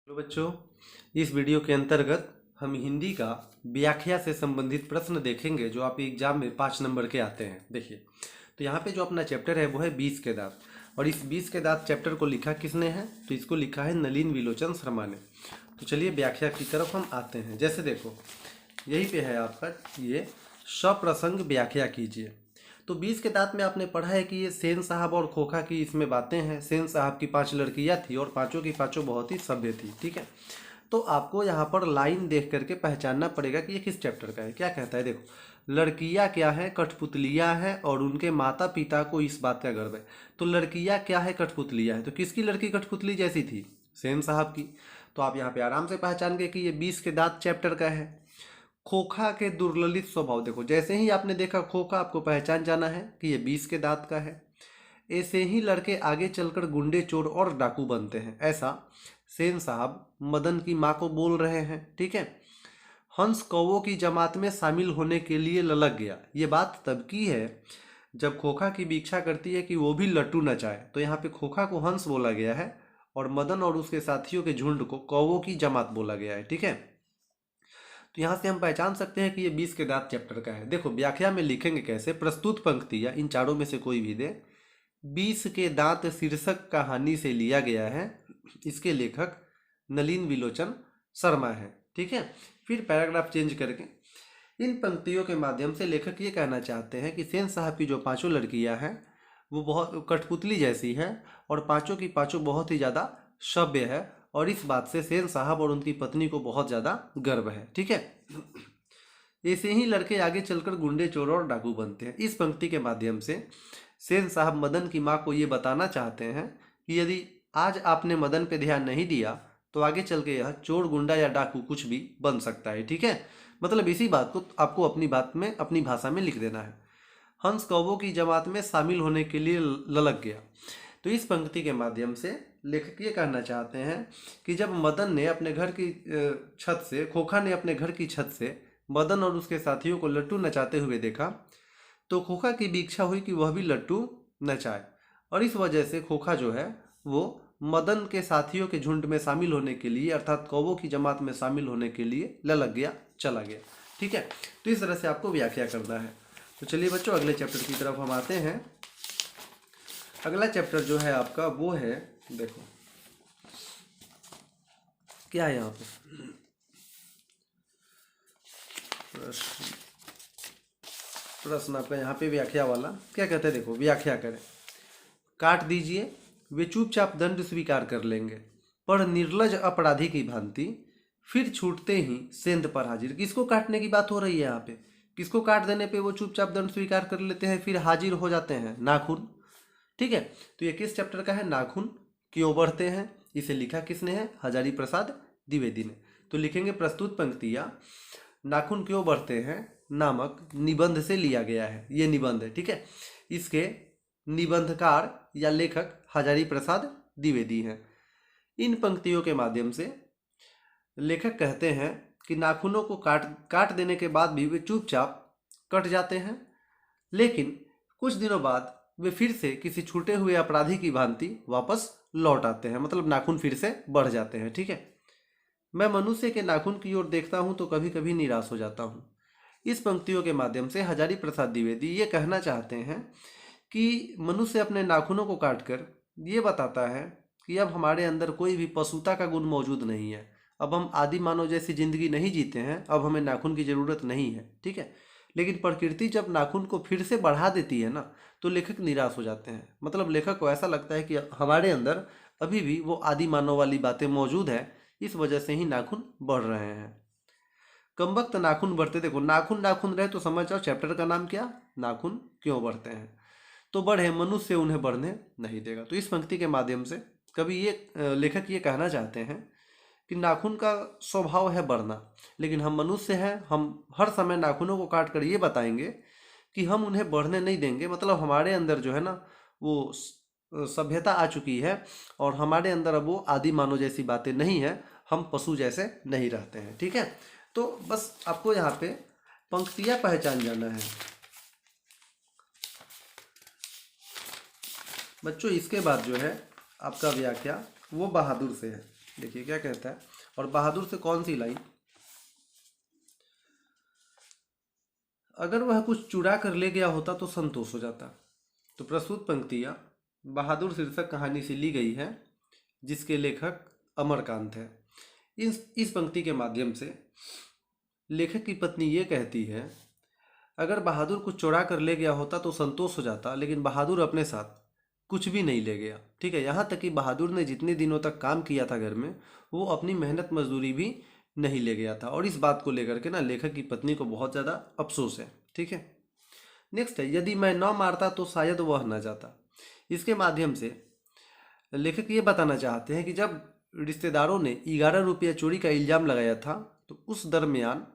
Hello बच्चों, इस video के अंतर्गत हम हिंदी का व्याख्या से संबंधित प्रश्न देखेंगे जो आप एग्जाम में 5 नंबर के आते हैं। देखिए, तो यहाँ पे जो अपना चैप्टर है वो है 20 के दांत, और इस 20 के दांत चैप्टर को लिखा किसने है? तो इसको लिखा है नलिन विलोचन शर्मा ने। तो चलिए व्याख्या की तरफ हम आते हैं। जैसे देखो, यही पे है आपका ये सप्रसंग व्याख्या कीजिए। तो 20 के दांत में आपने पढ़ा है कि ये सेन साहब और खोखा की इसमें बातें हैं। सेन साहब की 5 लड़कियां थी और पांचों की पांचों बहुत ही सभ्य थी। ठीक है, तो आपको यहाँ पर लाइन देख करके पहचानना पड़ेगा कि ये किस चैप्टर का है। क्या कहता है, देखो, लड़कियां क्या है? कठपुतलियां हैं और उनके माता पिता को इस बात का गर्व है। तो लड़कियां क्या है? कठपुतलियां है। तो किसकी लड़की कठपुतली जैसी थी? सेन साहब की। तो आप यहाँ पे आराम से पहचान गए कि ये 20 के दांत चैप्टर का है। खोखा के दुर्ललित स्वभाव, देखो जैसे ही आपने देखा खोखा, आपको पहचान जाना है कि ये 20 के दांत का है। ऐसे ही लड़के आगे चलकर गुंडे, चोर और डाकू बनते हैं, ऐसा सेन साहब मदन की माँ को बोल रहे हैं। ठीक है, हंस कौवों की जमात में शामिल होने के लिए ललक गया। ये बात तब की है जब खोखा की भिक्षा करती है कि वो भी लट्टू नचाए। तो यहाँ पे खोखा को हंस बोला गया है और मदन और उसके साथियों के झुंड को कौवों की जमात बोला गया है। ठीक है, तो यहाँ से हम पहचान सकते हैं कि ये 20 के दांत चैप्टर का है। देखो व्याख्या में लिखेंगे कैसे? प्रस्तुत पंक्ति या इन चारों में से कोई भी दे। 20 के दांत शीर्षक कहानी से लिया गया है। इसके लेखक नलिन विलोचन शर्मा है। ठीक है, फिर पैराग्राफ चेंज करके इन पंक्तियों के माध्यम से लेखक ये कहना चाहते हैं कि सेन साहब की जो पांचों लड़कियां हैं वो बहुत कठपुतली जैसी है और पांचों की पांचों बहुत ही ज़्यादा सभ्य है, और इस बात से सेन साहब और उनकी पत्नी को बहुत ज़्यादा गर्व है। ठीक है, ऐसे ही लड़के आगे चलकर गुंडे, चोर और डाकू बनते हैं। इस पंक्ति के माध्यम से सेन साहब मदन की माँ को ये बताना चाहते हैं कि यदि आज आपने मदन पे ध्यान नहीं दिया तो आगे चल के यह चोर, गुंडा या डाकू कुछ भी बन सकता है। ठीक है, मतलब इसी बात को आपको अपनी बात में, अपनी भाषा में लिख देना है। हंस कौवों की जमात में शामिल होने के लिए ललक गया। तो इस पंक्ति के माध्यम से लेखक ये कहना चाहते हैं कि जब मदन ने अपने घर की छत से, खोखा ने अपने घर की छत से मदन और उसके साथियों को लट्टू नचाते हुए देखा, तो खोखा की भी इच्छा हुई कि वह भी लट्टू नचाए, और इस वजह से खोखा जो है वो मदन के साथियों के झुंड में शामिल होने के लिए, अर्थात कौवों की जमात में शामिल होने के लिए ललक गया, चला गया। ठीक है, तो इस तरह से आपको व्याख्या करना है। तो चलिए बच्चों, अगले चैप्टर की तरफ हम आते हैं। अगला चैप्टर जो है आपका वो है, देखो क्या है यहाँ पे, प्रश्न आपका यहाँ पे व्याख्या वाला क्या कहते हैं। देखो व्याख्या करें। काट दीजिए, वे चुपचाप दंड स्वीकार कर लेंगे, पर निर्लज अपराधी की भांति फिर छूटते ही सेंध पर हाजिर। किसको काटने की बात हो रही है यहाँ पे? किसको काट देने पे वो चुपचाप दंड स्वीकार कर लेते हैं, फिर हाजिर हो जाते हैं? नाखून। ठीक है, तो ये किस चैप्टर का है? नाखून क्यों बढ़ते हैं। इसे लिखा किसने है? हजारी प्रसाद द्विवेदी ने। तो लिखेंगे प्रस्तुत पंक्तियाँ नाखून क्यों बढ़ते हैं नामक निबंध से लिया गया है। ये निबंध है। ठीक है, इसके निबंधकार या लेखक हजारी प्रसाद द्विवेदी हैं। इन पंक्तियों के माध्यम से लेखक कहते हैं कि नाखूनों को काट देने के बाद भी वे चुपचाप कट जाते हैं, लेकिन कुछ दिनों बाद वे फिर से किसी छूटे हुए अपराधी की भांति वापस लौट आते हैं, मतलब नाखून फिर से बढ़ जाते हैं। ठीक है, मैं मनुष्य के नाखून की ओर देखता हूं तो कभी कभी निराश हो जाता हूं। इस पंक्तियों के माध्यम से हजारी प्रसाद द्विवेदी ये कहना चाहते हैं कि मनुष्य अपने नाखूनों को काटकर ये बताता है कि अब हमारे अंदर कोई भी पशुता का गुण मौजूद नहीं है। अब हम आदि मानव जैसी जिंदगी नहीं जीते हैं, अब हमें नाखून की ज़रूरत नहीं है। ठीक है, लेकिन प्रकृति जब नाखून को फिर से बढ़ा देती है ना, तो लेखक निराश हो जाते हैं। मतलब लेखक को ऐसा लगता है कि हमारे अंदर अभी भी वो आदि मानव वाली बातें मौजूद है, इस वजह से ही नाखून बढ़ रहे हैं। कमबख्त नाखून बढ़ते, देखो नाखून नाखून रहे तो समझ जाओ चैप्टर का नाम क्या? नाखून क्यों बढ़ते हैं। तो बढ़े, मनुष्य उन्हें बढ़ने नहीं देगा। तो इस पंक्ति के माध्यम से कभी ये लेखक ये कहना चाहते हैं कि नाखून का स्वभाव है बढ़ना, लेकिन हम मनुष्य हैं, हम हर समय नाखूनों को काट कर ये बताएंगे कि हम उन्हें बढ़ने नहीं देंगे। मतलब हमारे अंदर जो है ना वो सभ्यता आ चुकी है, और हमारे अंदर अब वो आदि मानव जैसी बातें नहीं है, हम पशु जैसे नहीं रहते हैं। ठीक है, तो बस आपको यहाँ पे पंक्तियाँ पहचान जाना है बच्चों। इसके बाद जो है आपका व्याख्या वो बहादुर से है। देखिए क्या कहता है, और बहादुर से कौन सी लाइन, अगर वह कुछ चुरा कर ले गया होता तो संतोष हो जाता। तो प्रस्तुत पंक्तियाँ बहादुर शीर्षक कहानी से ली गई है, जिसके लेखक अमरकांत है। इस पंक्ति के माध्यम से लेखक की पत्नी ये कहती है, अगर बहादुर कुछ चुरा कर ले गया होता तो संतोष हो जाता, लेकिन बहादुर अपने साथ कुछ भी नहीं ले गया। ठीक है, यहाँ तक कि बहादुर ने जितने दिनों तक काम किया था घर में, वो अपनी मेहनत मजदूरी भी नहीं ले गया था। और इस बात को लेकर के ना लेखक की पत्नी को बहुत ज़्यादा अफसोस है। ठीक है, नेक्स्ट है, यदि मैं न मारता तो शायद वह न जाता। इसके माध्यम से लेखक ये बताना चाहते हैं कि जब रिश्तेदारों ने 11 रुपया चोरी का इल्ज़ाम लगाया था, तो उस दरमियान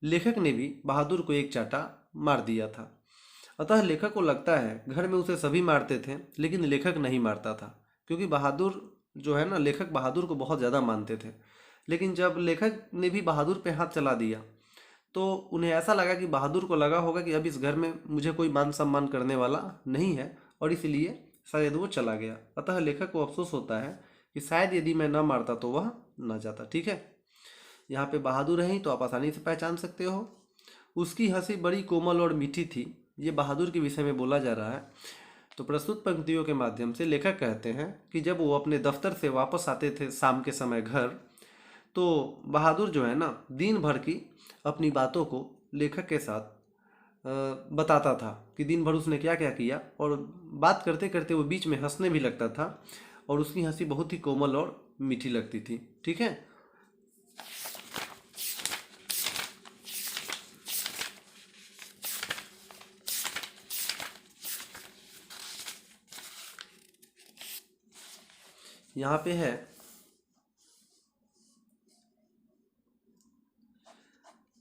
लेखक ने भी बहादुर को एक चाटा मार दिया था। अतः लेखक को लगता है घर में उसे सभी मारते थे, लेकिन लेखक नहीं मारता था, क्योंकि बहादुर जो है ना, लेखक बहादुर को बहुत ज़्यादा मानते थे। लेकिन जब लेखक ने भी बहादुर पे हाथ चला दिया, तो उन्हें ऐसा लगा कि बहादुर को लगा होगा कि अब इस घर में मुझे कोई मान सम्मान करने वाला नहीं है, और इसलिए शायद वो चला गया। अतः लेखक को अफसोस होता है कि शायद यदि मैं न मारता तो वह न जाता। ठीक है, यहाँ पे बहादुर हैं तो आप आसानी से पहचान सकते हो। उसकी हंसी बड़ी कोमल और मीठी थी, ये बहादुर के विषय में बोला जा रहा है। तो प्रस्तुत पंक्तियों के माध्यम से लेखक कहते हैं कि जब वो अपने दफ्तर से वापस आते थे शाम के समय घर, तो बहादुर जो है ना दिन भर की अपनी बातों को लेखक के साथ बताता था कि दिन भर उसने क्या क्या किया, और बात करते करते वो बीच में हंसने भी लगता था, और उसकी हंसी बहुत ही कोमल और मीठी लगती थी। ठीक है, यहाँ पे है,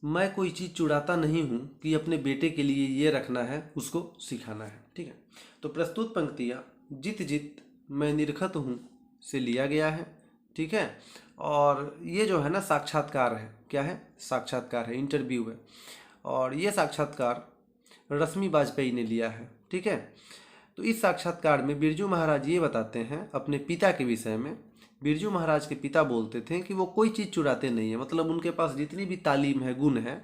मैं कोई चीज़ चुराता नहीं हूँ कि अपने बेटे के लिए ये रखना है, उसको सिखाना है। ठीक है, तो प्रस्तुत पंक्तियाँ जित जित मैं निरखत हूँ से लिया गया है। ठीक है, और ये जो है ना साक्षात्कार है, क्या है, साक्षात्कार है, इंटरव्यू है, और ये साक्षात्कार रश्मि वाजपेयी ने लिया है। ठीक है, तो इस साक्षात्कार में बिरजू महाराज ये बताते हैं अपने पिता के विषय में। बिरजू महाराज के पिता बोलते थे कि वो कोई चीज़ चुराते नहीं है, मतलब उनके पास जितनी भी तालीम है, गुण है,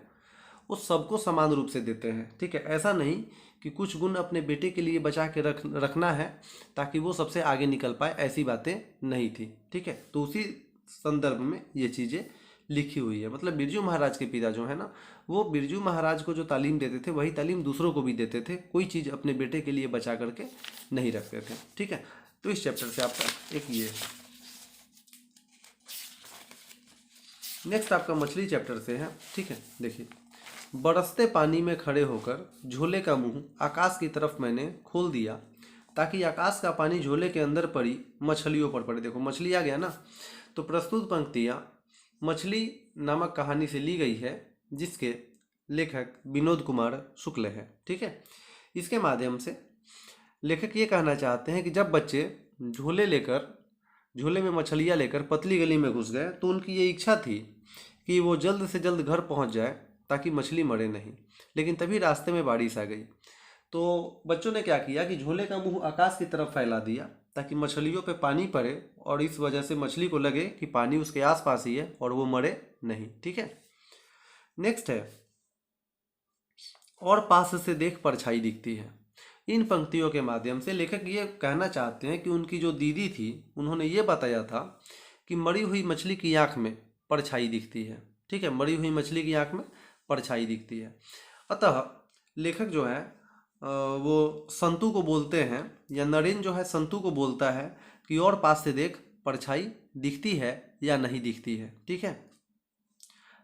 वो सबको समान रूप से देते हैं। ठीक है, ऐसा नहीं कि कुछ गुण अपने बेटे के लिए बचा के रखना है ताकि वो सबसे आगे निकल पाए, ऐसी बातें नहीं थी। ठीक है, तो उसी संदर्भ में ये चीज़ें लिखी हुई है। मतलब बिरजू महाराज के पिता जो है ना, वो बिरजू महाराज को जो तालीम देते थे वही तालीम दूसरों को भी देते थे, कोई चीज़ अपने बेटे के लिए बचा करके नहीं रखते थे। ठीक है, तो इस चैप्टर से आपका एक ये नेक्स्ट आपका मछली चैप्टर से है। ठीक है, देखिए, बरसते पानी में खड़े होकर झोले का मुंह आकाश की तरफ मैंने खोल दिया, ताकि आकाश का पानी झोले के अंदर पड़ी मछलियों पर पड़े। देखो मछली आ गया ना। तो प्रस्तुत पंक्तियाँ मछली नामक कहानी से ली गई है, जिसके लेखक विनोद कुमार शुक्ल है। ठीक है, इसके माध्यम से लेखक ये कहना चाहते हैं कि जब बच्चे झोले में मछलियाँ लेकर पतली गली में घुस गए, तो उनकी ये इच्छा थी कि वो जल्द से जल्द घर पहुंच जाए ताकि मछली मरे नहीं। लेकिन तभी रास्ते में बारिश आ गई, तो बच्चों ने क्या किया कि झोले का मुंह आकाश की तरफ फैला दिया ताकि मछलियों पे पानी पड़े, और इस वजह से मछली को लगे कि पानी उसके आसपास ही है और वो मरे नहीं। ठीक है, नेक्स्ट है, और पास से देख परछाई दिखती है। इन पंक्तियों के माध्यम से लेखक ये कहना चाहते हैं कि उनकी जो दीदी थी, उन्होंने ये बताया था कि मरी हुई मछली की आँख में परछाई दिखती है। ठीक है, मरी हुई मछली की आँख में परछाई दिखती है। अतः लेखक जो है वो संतू को बोलते हैं, या नरेन जो है संतू को बोलता है कि और पास से देख परछाई दिखती है या नहीं दिखती है। ठीक है,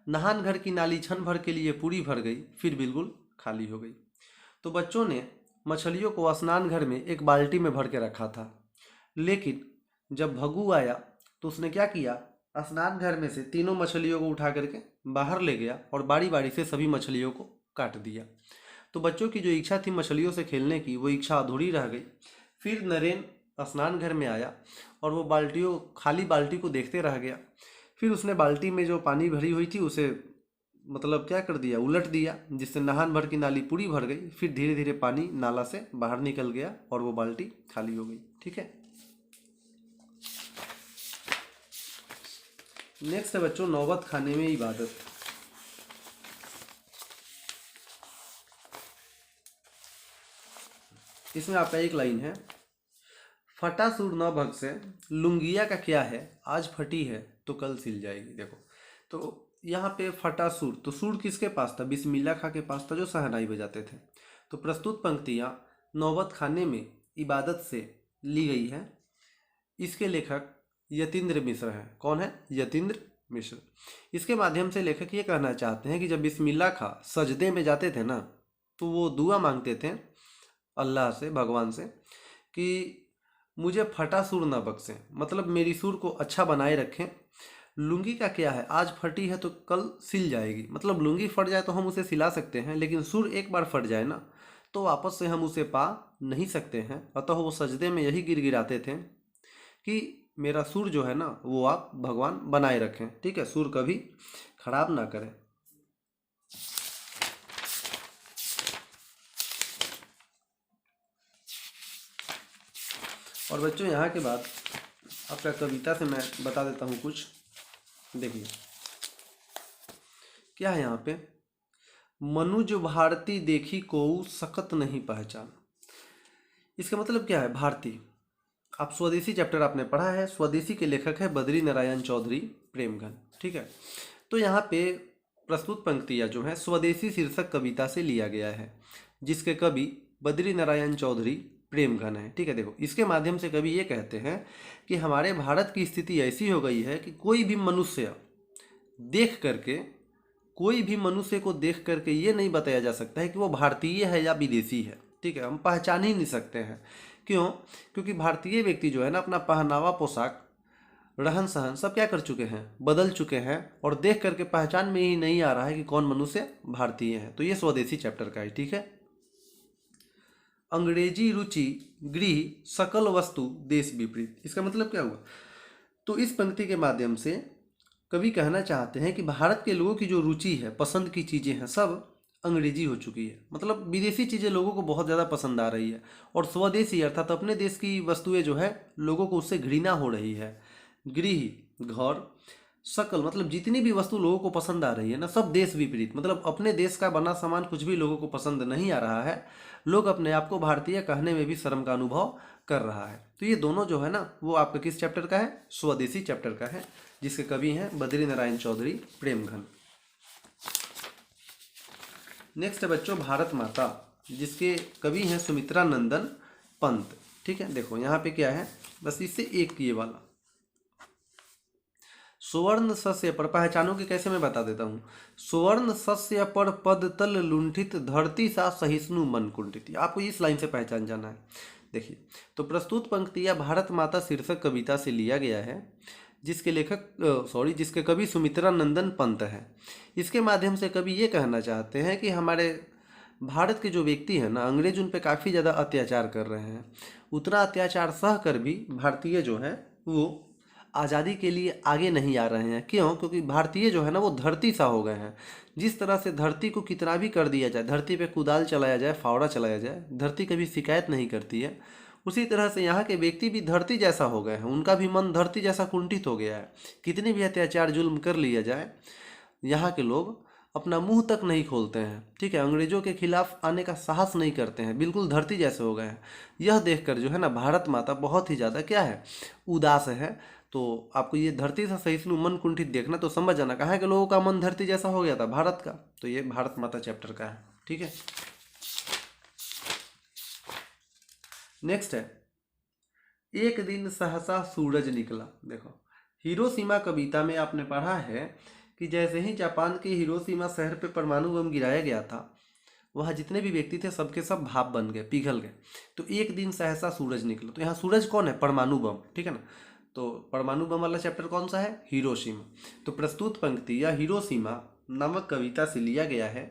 नहान घर की नाली क्षण भर के लिए पूरी भर गई, फिर बिल्कुल खाली हो गई। तो बच्चों ने मछलियों को स्नान घर में एक बाल्टी में भर के रखा था, लेकिन जब भगू आया तो उसने क्या किया, स्नान घर में से तीनों मछलियों को उठा करके बाहर ले गया और बारी बारी से सभी मछलियों को काट दिया। तो बच्चों की जो इच्छा थी मछलियों से खेलने की, वो इच्छा अधूरी रह गई। फिर नरेन स्नान घर में आया और वो खाली बाल्टी को देखते रह गया। फिर उसने बाल्टी में जो पानी भरी हुई थी उसे मतलब क्या कर दिया, उलट दिया, जिससे नहान भर की नाली पूरी भर गई। फिर धीरे धीरे पानी नाला से बाहर निकल गया और वो बाल्टी खाली हो गई। ठीक है, नेक्स्ट है बच्चों नौबत खाने में इबादत। इसमें आपका एक लाइन है, फटा सूर न भग से लुंगिया का क्या है, आज फटी है तो कल सिल जाएगी। देखो तो यहाँ पे फटा सूर, तो सूर किसके पास था, बिस्मिल्लाह खां के पास था जो शहनाई बजाते थे। तो प्रस्तुत पंक्तियाँ नौबत खाने में इबादत से ली गई है। इसके लेखक यतीन्द्र मिश्र हैं। कौन है, यतीन्द्र मिश्र। इसके माध्यम से लेखक ये कहना चाहते हैं कि जब बिस्मिल्लाह खां सजदे में जाते थे ना, तो वो दुआ मांगते थे अल्लाह से, भगवान से, कि मुझे फटा सुर ना बख्शें, मतलब मेरी सुर को अच्छा बनाए रखें। लुंगी का क्या है, आज फटी है तो कल सिल जाएगी, मतलब लुंगी फट जाए तो हम उसे सिला सकते हैं, लेकिन सुर एक बार फट जाए ना तो वापस से हम उसे पा नहीं सकते हैं। अतः वो सजदे में यही गिड़गिड़ाते थे कि मेरा सुर जो है ना वो आप भगवान बनाए रखें, ठीक है, सुर कभी खराब ना करें। और बच्चों यहाँ के बाद आपका कविता से मैं बता देता हूँ कुछ। देखिए क्या है यहाँ पे, मनुज भारती देखी कोऊ सकत नहीं पहचान। इसका मतलब क्या है, भारती। आप स्वदेशी चैप्टर आपने पढ़ा है, स्वदेशी के लेखक है बद्री नारायण चौधरी प्रेमघन, ठीक है। तो यहाँ पे प्रस्तुत पंक्तियाँ जो है स्वदेशी शीर्षक कविता से लिया गया है, जिसके कवि बद्री नारायण चौधरी प्रेमघन है, ठीक है। देखो इसके माध्यम से कवि ये कहते हैं कि हमारे भारत की स्थिति ऐसी हो गई है कि कोई भी मनुष्य देख करके, कोई भी मनुष्य को देख करके ये नहीं बताया जा सकता है कि वो भारतीय है या विदेशी है, ठीक है। हम पहचान ही नहीं सकते हैं। क्यों, क्योंकि भारतीय व्यक्ति जो है ना अपना पहनावा, पोशाक, रहन सहन सब क्या कर चुके हैं, बदल चुके हैं, और देख करके पहचान में ही नहीं आ रहा है कि कौन मनुष्य भारतीय है। तो ये स्वदेशी चैप्टर का है, ठीक है। अंग्रेजी रुचि गृह सकल वस्तु देश विपरीत, इसका मतलब क्या हुआ, तो इस पंक्ति के माध्यम से कवि कहना चाहते हैं कि भारत के लोगों की जो रुचि है, पसंद की चीज़ें हैं, सब अंग्रेजी हो चुकी है, मतलब विदेशी चीज़ें लोगों को बहुत ज़्यादा पसंद आ रही है, और स्वदेशी अर्थात अपने देश की वस्तुएं जो है लोगों को उससे घृणा हो रही है। गृह घर, सकल मतलब जितनी भी वस्तु लोगों को पसंद आ रही है ना, सब देश विपरीत, मतलब अपने देश का बना सामान कुछ भी लोगों को पसंद नहीं आ रहा है। लोग अपने आप को भारतीय कहने में भी शर्म का अनुभव कर रहा है। तो ये दोनों जो है ना वो आपका किस चैप्टर का है, स्वदेशी चैप्टर का है, जिसके कवि हैं बद्री नारायण चौधरी प्रेमघन। नेक्स्ट है बच्चों भारत माता, जिसके कवि हैं सुमित्रा नंदन पंत, ठीक है। देखो यहाँ पे क्या है, बस इससे एक ये वाला सुवर्ण सस्य पर, पहचानों के कैसे मैं बता देता हूँ। सुवर्ण सस्य पर पद तल लुंठित, धरती सा सहिष्णु मन कुंठित, आपको इस लाइन से पहचान जाना है। देखिए तो प्रस्तुत पंक्तियाँ भारत माता शीर्षक कविता से लिया गया है, जिसके लेखक जिसके कवि सुमित्रा नंदन पंत है। इसके माध्यम से कवि ये कहना चाहते हैं कि हमारे भारत के जो व्यक्ति हैं ना, अंग्रेज उन पे काफ़ी ज़्यादा अत्याचार कर रहे हैं। उतना अत्याचार सह कर भी भारतीय जो हैं वो आज़ादी के लिए आगे नहीं आ रहे हैं। क्यों, क्योंकि भारतीय जो है ना वो धरती सा हो गए हैं। जिस तरह से धरती को कितना भी कर दिया जाए, धरती पे कुदाल चलाया जाए, फावड़ा चलाया जाए, धरती कभी शिकायत नहीं करती है। उसी तरह से यहाँ के व्यक्ति भी धरती जैसा हो गए हैं, उनका भी मन धरती जैसा कुंठित हो गया है। कितनी भी अत्याचार जुल्म कर लिया जाए, यहाँ के लोग अपना मुंह तक नहीं खोलते हैं, ठीक है। अंग्रेजों के खिलाफ आने का साहस नहीं करते हैं, बिल्कुल धरती जैसे हो गए हैं। यह देखकर जो है ना भारत माता बहुत ही ज़्यादा क्या है, उदास है। तो आपको ये धरती से सहिष्णु मन कुंठित देखना, तो समझ जाना कहाँ के लोगों का मन धरती जैसा हो गया था, भारत का। तो ये भारत माता चैप्टर का है, ठीक है। नेक्स्ट है एक दिन सहसा सूरज निकला। देखो हिरोशिमा कविता में आपने पढ़ा है कि जैसे ही जापान के हिरोशिमा शहर पे परमाणु बम गिराया गया था, वहाँ जितने भी व्यक्ति थे सबके सब भाप बन गए, पिघल गए। तो एक दिन सहसा सूरज निकला, तो यहाँ सूरज कौन है, परमाणु बम, ठीक है ना। तो परमाणु बम वाला चैप्टर कौन सा है, हिरोशिमा। तो प्रस्तुत पंक्ति या हिरोशिमा नामक कविता से लिया गया है,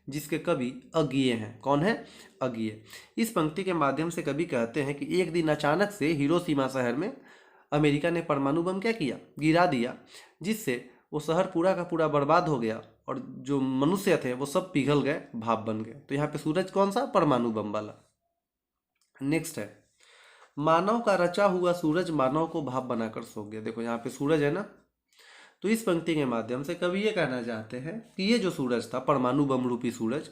जिसके कवि अज्ञेय हैं। कौन है, अज्ञेय। इस पंक्ति के माध्यम से कवि कहते हैं कि एक दिन अचानक से हिरोशिमा शहर में अमेरिका ने परमाणु बम क्या किया, गिरा दिया, जिससे वो शहर पूरा का पूरा बर्बाद हो गया, और जो मनुष्य थे वो सब पिघल गए, भाप बन गए। तो यहाँ पे सूरज कौन सा, परमाणु बम वाला। नेक्स्ट है मानव का रचा हुआ सूरज मानव को भाप बनाकर सो गया। देखो यहाँ पे सूरज है ना, तो इस पंक्ति के माध्यम से कवि ये कहना चाहते हैं कि ये जो सूरज था, परमाणु बम रूपी सूरज,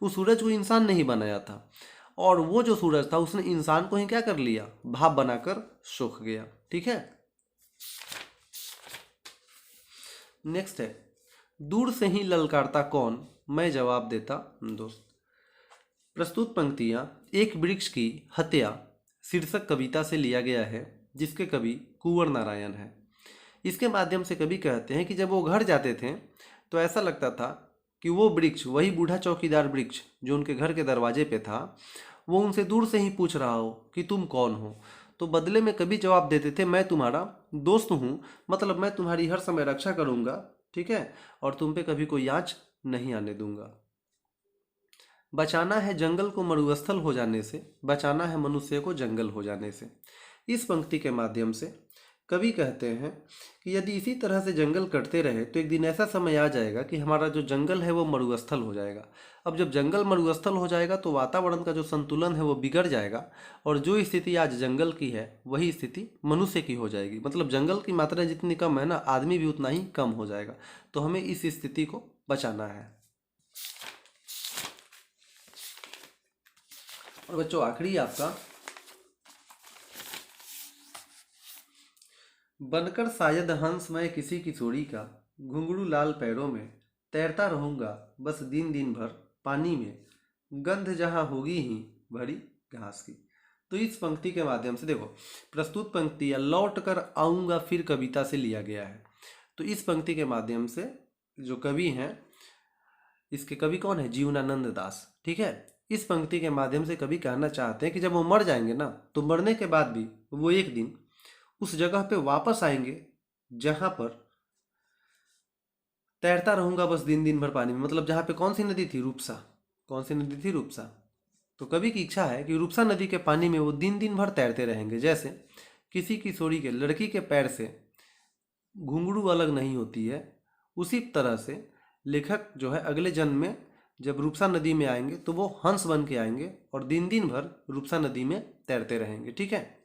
उस सूरज को इंसान नहीं बनाया था, और वो जो सूरज था उसने इंसान को ही क्या कर लिया, भाप बनाकर सूख गया। ठीक है। नेक्स्ट है, दूर से ही ललकारता कौन, मैं जवाब देता दोस्त। प्रस्तुत पंक्तियां एक वृक्ष की हत्या शीर्षक कविता से लिया गया है, जिसके कवि कुंवर नारायण है। इसके माध्यम से कवि कहते हैं कि जब वो घर जाते थे तो ऐसा लगता था कि वो वृक्ष, वही बूढ़ा चौकीदार वृक्ष जो उनके घर के दरवाजे पे था, वो उनसे दूर से ही पूछ रहा हो कि तुम कौन हो। तो बदले में कवि जवाब देते थे, मैं तुम्हारा दोस्त हूँ, मतलब मैं तुम्हारी हर समय रक्षा करूँगा, ठीक है, और तुम पे कभी कोई आँच नहीं आने दूंगा। बचाना है जंगल को मरुस्थल हो जाने से, बचाना है मनुष्य को जंगल हो जाने से। इस पंक्ति के माध्यम से कवि कहते हैं कि यदि इसी तरह से जंगल कटते रहे तो एक दिन ऐसा समय आ जाएगा कि हमारा जो जंगल है वो मरुस्थल हो जाएगा। अब जब जंगल मरुस्थल हो जाएगा तो वातावरण का जो संतुलन है वो बिगड़ जाएगा, और जो स्थिति आज जंगल की है वही स्थिति मनुष्य की हो जाएगी। मतलब जंगल की मात्रा जितनी कम है ना, आदमी भी उतना ही कम हो जाएगा। तो हमें इस स्थिति को बचाना है। और बच्चों आखिरी आपका, बनकर शायद हंस मैं किसी किशोरी का, घुंघरू लाल पैरों में तैरता रहूंगा बस दिन दिन भर पानी में, गंध जहाँ होगी ही भरी घास की। तो इस पंक्ति के माध्यम से देखो, प्रस्तुत पंक्ति या लौट कर आऊँगा फिर कविता से लिया गया है। तो इस पंक्ति के माध्यम से जो कवि हैं, इसके कवि कौन है, जीवनानंद दास। ठीक है। इस पंक्ति के माध्यम से कवि कहना चाहते हैं कि जब वो मर जाएंगे ना, तो मरने के बाद भी वो एक दिन उस जगह पे वापस आएंगे जहां पर तैरता रहूंगा बस दिन दिन भर पानी में। मतलब जहां पे कौन सी नदी थी, रूपसा। कौन सी नदी थी, रूपसा। तो कवि की इच्छा है कि रूपसा नदी के पानी में वो दिन दिन भर तैरते रहेंगे। जैसे किसी किशोरी के, लड़की के पैर से घुंघरू अलग नहीं होती है, उसी तरह से लेखक जो है अगले जन्म में जब रूपसा नदी में आएंगे तो वो हंस बन के आएंगे और दिन दिन भर रूपसा नदी में तैरते रहेंगे। ठीक है।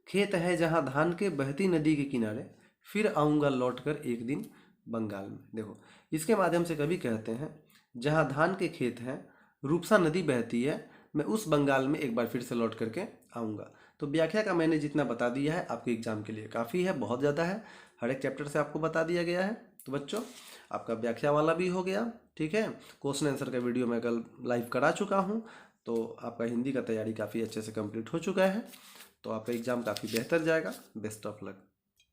खेत है जहाँ धान के, बहती नदी के किनारे, फिर आऊँगा लौट कर एक दिन बंगाल में। देखो, इसके माध्यम से कवि कहते हैं जहाँ धान के खेत हैं, रूपसा नदी बहती है, मैं उस बंगाल में एक बार फिर से लौट करके आऊँगा। तो व्याख्या का मैंने जितना बता दिया है आपके एग्जाम के लिए काफ़ी है, बहुत ज़्यादा है। हर एक चैप्टर से आपको बता दिया गया है। तो बच्चों आपका व्याख्या वाला भी हो गया। ठीक है। क्वेश्चन आंसर का वीडियो मैं कल लाइव करा चुका हूँ, तो आपका हिंदी का तैयारी काफ़ी अच्छे से कंप्लीट हो चुका है। तो आपका एग्ज़ाम काफ़ी बेहतर जाएगा। Best of luck.